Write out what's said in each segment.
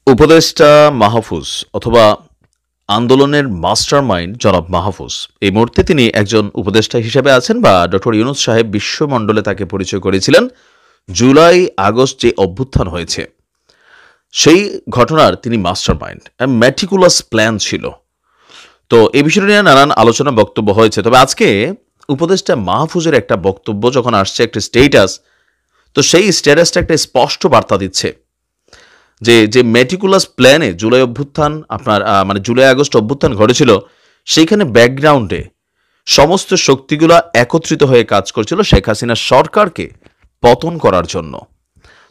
উপদেষ্টা মাহফুজ অথবা আন্দোলনের মাস্টারমাইন্ড জনাব মাহফুজ এই মুহূর্তে তিনি একজন উপদেষ্টা হিসেবে আছেন বা ডক্টর ইউনূস সাহেব বিশ্বমণ্ডলে তাকে পরিচয় করেছিলেন জুলাই আগস্ট যে অভ্যুত্থান হয়েছে সেই ঘটনার তিনি মাস্টারমাইন্ড ম্যাটিকুলাস প্ল্যান ছিল। তো এই বিষয়টা নিয়ে নানান আলোচনা বক্তব্য হয়েছে, তবে আজকে উপদেষ্টা মাহফুজের একটা বক্তব্য যখন আসছে, একটা স্টেটাস, তো সেই স্ট্যাটাসটা একটা স্পষ্ট বার্তা দিচ্ছে যে যে মেটিকুলাস প্ল্যানে জুলাই অভ্যুত্থান মানে জুলাই আগস্ট অভ্যুত্থান ঘটেছিল, সেইখানে ব্যাকগ্রাউন্ডে সমস্ত শক্তিগুলা একত্রিত হয়ে কাজ করছিল শেখ হাসিনার সরকারকে পতন করার জন্য।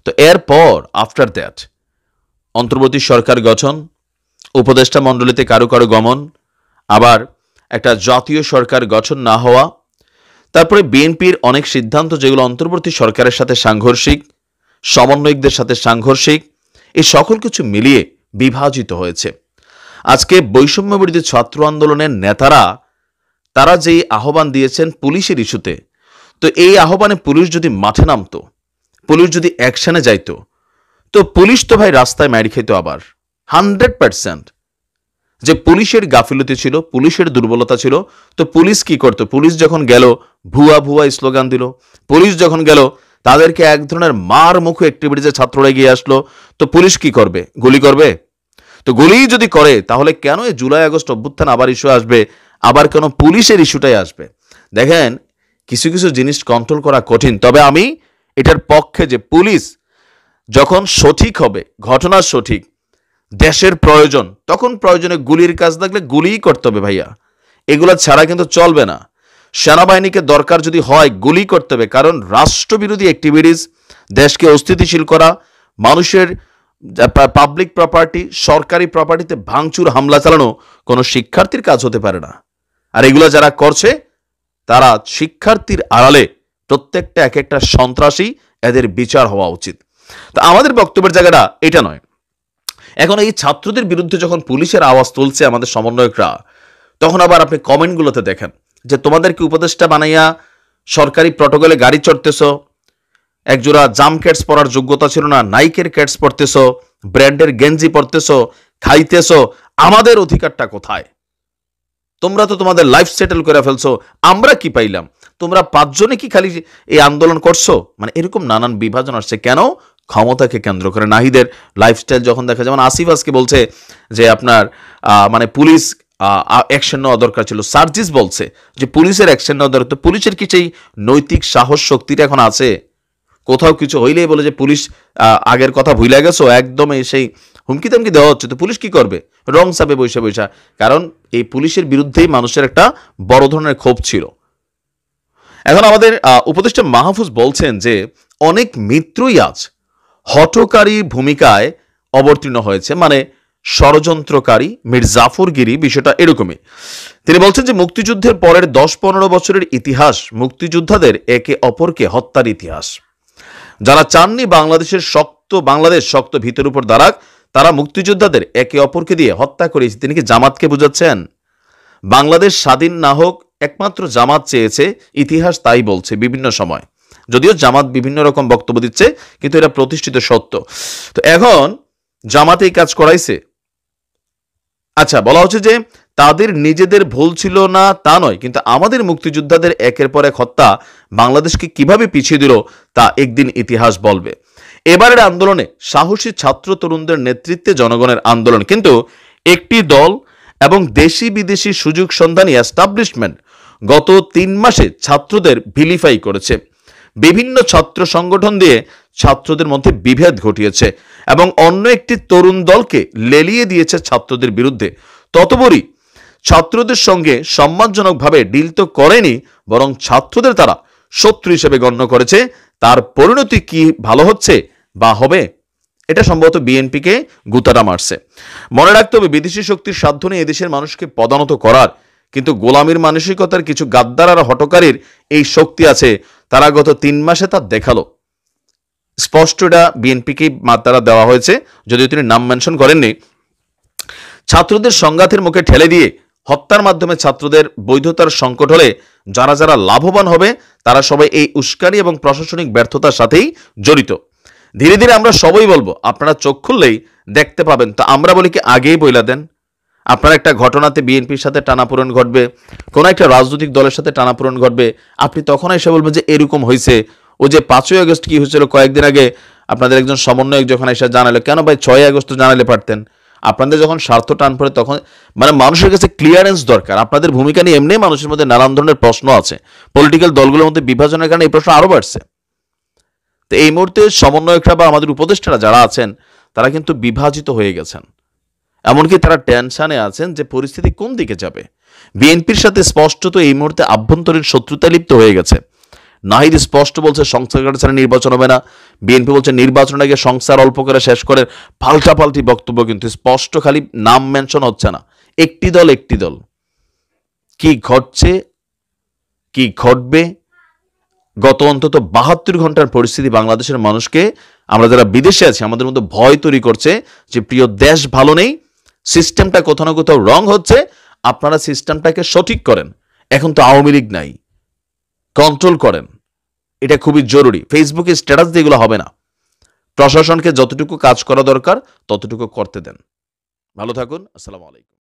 তো এরপর আফটার দ্যাট অন্তর্বর্তী সরকার গঠন, উপদেষ্টা মণ্ডলীতে কারো কারো গমন, আবার একটা জাতীয় সরকার গঠন না হওয়া, তারপরে বিএনপির অনেক সিদ্ধান্ত যেগুলো অন্তর্বর্তী সরকারের সাথে সাংঘর্ষিক, সমন্বয়কদের সাথে সাংঘর্ষিক, এই সকল কিছু মিলিয়ে বিভাজিত হয়েছে। আজকে বৈষম্য বিরোধী ছাত্র আন্দোলনের নেতারা তারা যেই আহ্বান দিয়েছেন পুলিশের ইস্যুতে, তো এই আহ্বানে পুলিশ যদি মাঠে নামতো, পুলিশ যদি অ্যাকশনে যাইতো, তো পুলিশ তো ভাই রাস্তায় মারি খেত আবার 100%। যে পুলিশের গাফিলতি ছিল, পুলিশের দুর্বলতা ছিল, তো পুলিশ কি করতো? পুলিশ যখন গেল ভুয়া ভুয়া স্লোগান দিল, পুলিশ যখন গেল তাদেরকে এক ধরনের মার মুখো অ্যাক্টিভিটিজে ছাত্ররা এগিয়ে আসলো, তো পুলিশ কি করবে? গুলি করবে। তো গুলি যদি করে তাহলে কেন এই জুলাই আগস্ট অভ্যুত্থান আবার ইস্যু আসবে, আবার কেন পুলিশের ইস্যুটাই আসবে? দেখেন, কিছু কিছু জিনিস কন্ট্রোল করা কঠিন, তবে আমি এটার পক্ষে যে পুলিশ যখন সঠিক হবে, ঘটনা সঠিক, দেশের প্রয়োজন, তখন প্রয়োজনে গুলির কাজ থাকলে গুলিই করতে হবে ভাইয়া, এগুলা ছাড়া কিন্তু চলবে না। সেনাবাহিনীকে দরকার যদি হয় গুলি করতে হবে, কারণ রাষ্ট্রবিরোধী অ্যাক্টিভিটিস, দেশকে অস্থিতিশীল করা, মানুষের পাবলিক প্রপার্টি, সরকারি প্রপার্টিতে ভাঙচুর হামলা চালানো কোনো শিক্ষার্থীর কাজ হতে পারে না। আর এগুলো যারা করছে তারা শিক্ষার্থীর আড়ালে প্রত্যেকটা এক একটা সন্ত্রাসী, এদের বিচার হওয়া উচিত। তো আমাদের বক্তব্যের জায়গাটা এটা নয়। এখন এই ছাত্রদের বিরুদ্ধে যখন পুলিশের আওয়াজ তুলছে আমাদের সমন্বয়করা, তখন আবার আপনি কমেন্টগুলোতে দেখেন যে তোমাদেরকে উপদেষ্টা বানাইয়া সরকারি প্রটোকলে গাড়ি চড়তেছ, একজোড়া জাম ক্যাটস পরার যোগ্যতা ছিল না, নাইকের ক্যাটস পরতেছ, ব্র্যান্ডের গেঞ্জি পরতেছ, খাইতেছ, আমাদের অধিকারটা কোথায়? তোমরা তো তোমাদের লাইফ সেটেল করে ফেলছো, আমরা কি পাইলাম? তোমরা পাঁচজনে কি খালি এই আন্দোলন করছো? মানে এরকম নানান বিভাজন আসছে কেন? ক্ষমতাকে কেন্দ্র করে। নাহিদের লাইফস্টাইল যখন দেখা যায়, যেমন আসিফ আজকে বলছে যে আপনার মানে পুলিশ অ্যাকশন নেওয়া দরকার ছিল, সার্জিস বলছে যে পুলিশের অ্যাকশন নেওয়া দরকার। তো পুলিশের কি সেই নৈতিক সাহস শক্তিটা এখন আছে? কোথাও কিছু হইলেই বলে যে পুলিশ আগের কথা ভুলে গেছো, একদম সেই হুমকি তামকি দেওয়া হচ্ছে, তো পুলিশ কি করবে? রং চাপে বৈশা বৈশা। কারণ এই পুলিশের বিরুদ্ধেই মানুষের একটা বড় ধরনের ক্ষোভ ছিল। এখন আমাদের উপদেষ্টা মাহফুজ বলছেন যে অনেক মিত্রই আজ হঠকারী ভূমিকায় অবতীর্ণ হয়েছে, মানে ষড়যন্ত্রকারী, মির্জাফরগিরি, বিষয়টা এরকমই। তিনি বলছেন যে মুক্তিযুদ্ধের পরের 10-15 বছরের ইতিহাস মুক্তিযোদ্ধাদের একে অপরকে হত্যার ইতিহাস। যারা চাননি বাংলাদেশ শক্ত ভিতের উপর দাঁড়াক, তারা মুক্তিযোদ্ধাদের একে অপরকে দিয়ে হত্যা করেছে। তিনি কি জামাতকে বুঝাচ্ছেন? বাংলাদেশ স্বাধীন না হোক একমাত্র জামাত চেয়েছে, ইতিহাস তাই বলছে বিভিন্ন সময়। যদিও জামাত বিভিন্ন রকম বক্তব্য দিচ্ছে, কিন্তু এটা প্রতিষ্ঠিত সত্য। তো এখন জামাত এই কাজ করাইছে। আচ্ছা, বলা হচ্ছে যে তাদের নিজেদের ভুল ছিল না তা নয়, কিন্তু আমাদের মুক্তিযোদ্ধাদের একের পর এক হত্যা বাংলাদেশকে কিভাবে পিছিয়ে দিল তা একদিন ইতিহাস বলবে। এবারের আন্দোলনে সাহসী ছাত্র তরুণদের নেতৃত্বে জনগণের আন্দোলন, কিন্তু একটি দল এবং দেশি বিদেশি সুযোগ সন্ধানী এস্টাবলিশমেন্ট গত 3 মাসে ছাত্রদের ভিলিফাই করেছে, বিভিন্ন ছাত্র সংগঠন দিয়ে ছাত্রদের মধ্যে বিভেদ ঘটিয়েছে এবং অন্য একটি তরুণ দলকে লেলিয়ে দিয়েছে ছাত্রদের বিরুদ্ধে। ততপরই ছাত্রদের সঙ্গে সম্মানজনকভাবে ডিল তো করেনি, বরং ছাত্রদের তারা শত্রু হিসেবে গণ্য করেছে। তার পরিণতি কি ভালো হচ্ছে বা হবে? এটা সম্ভবত বিএনপিকে গুতাটা মারছে। মনে রাখতে হবে, বিদেশি শক্তির সাধ্য নেই এদেশের মানুষকে পদানত করার, কিন্তু গোলামীর মানসিকতার কিছু গাদ্দার আর হটকারীর এই শক্তি আছে। তারা গত 3 মাসে তা দেখালো। স্পষ্ট এটা বিএনপিকে মাত্রা দেওয়া হয়েছে, যদিও তিনি নাম মেনশন করেননি। ছাত্রদের সংঘাতের মুখে ঠেলে দিয়ে হত্যার মাধ্যমে ছাত্রদের বৈধতার সংকট হলে যারা যারা লাভবান হবে তারা সবাই এই উস্কানি এবং প্রশাসনিক ব্যর্থতার সাথেই জড়িত। ধীরে ধীরে আমরা সবাই বলবো, আপনারা চোখ খুললেই দেখতে পাবেন। তো আমরা বলি কি আগেই বইলা দেন। আপনার একটা ঘটনাতে বিএনপির সাথে টানাপোড়েন ঘটবে, কোনো একটা রাজনৈতিক দলের সাথে টানাপোড়েন ঘটবে, আপনি তখন এসে বলবেন যে এরকম হয়েছে। ও যে 5ই আগস্ট কি হয়েছিল কয়েকদিন আগে আপনাদের একজন সমন্বয়ক যখন এসে জানালো, কেন ভাই 6ই আগস্ট জানালে পারতেন। আপনাদের যখন স্বার্থ টান পড়ে তখন মানে মানুষের কাছে ক্লিয়ারেন্স দরকার। আপনাদের ভূমিকা নিয়ে এমনি মানুষের মধ্যে নানান ধরনের প্রশ্ন আছে। পলিটিক্যাল দলগুলোর মধ্যে বিভাজনের কারণে এই প্রশ্ন আরও বাড়ছে। তো এই মুহূর্তে সমন্বয়করা বা আমাদের উপদেষ্টারা যারা আছেন তারা কিন্তু বিভাজিত হয়ে গেছেন। এমনকি তারা টেনশনে আছেন যে পরিস্থিতি কোন দিকে যাবে। বিএনপির সাথে স্পষ্টত এই মুহূর্তে আভ্যন্তরীণ শত্রুতা লিপ্ত হয়ে গেছে। নাহিদ স্পষ্ট বলছে সংস্কার ছাড়া নির্বাচন হবে না, বিএনপি বলছে নির্বাচন আগে সংস্কার অল্প করে শেষ করে। পাল্টাপাল্টি বক্তব্য, কিন্তু স্পষ্ট খালি নাম মেনশন হচ্ছে না। একটি দল কি ঘটছে কি ঘটবে, গত অন্তত 72 ঘন্টার পরিস্থিতি বাংলাদেশের মানুষকে, আমরা যারা বিদেশে আছি আমাদের মধ্যে ভয় তৈরি করছে যে প্রিয় দেশ ভালো নেই, সিস্টেমটা কোথাও না কোথাও রং হচ্ছে, আপনারা সিস্টেমটাকে সঠিক করেন। এখন তো আওয়ামী লীগ নাই, কন্ট্রোল করেন, এটা খুবই জরুরি। ফেসবুকে স্ট্যাটাস দিয়ে এগুলো হবে না। প্রশাসনকে যতটুকু কাজ করা দরকার ততটুকু করতে দেন। ভালো থাকুন, আসসালামু আলাইকুম।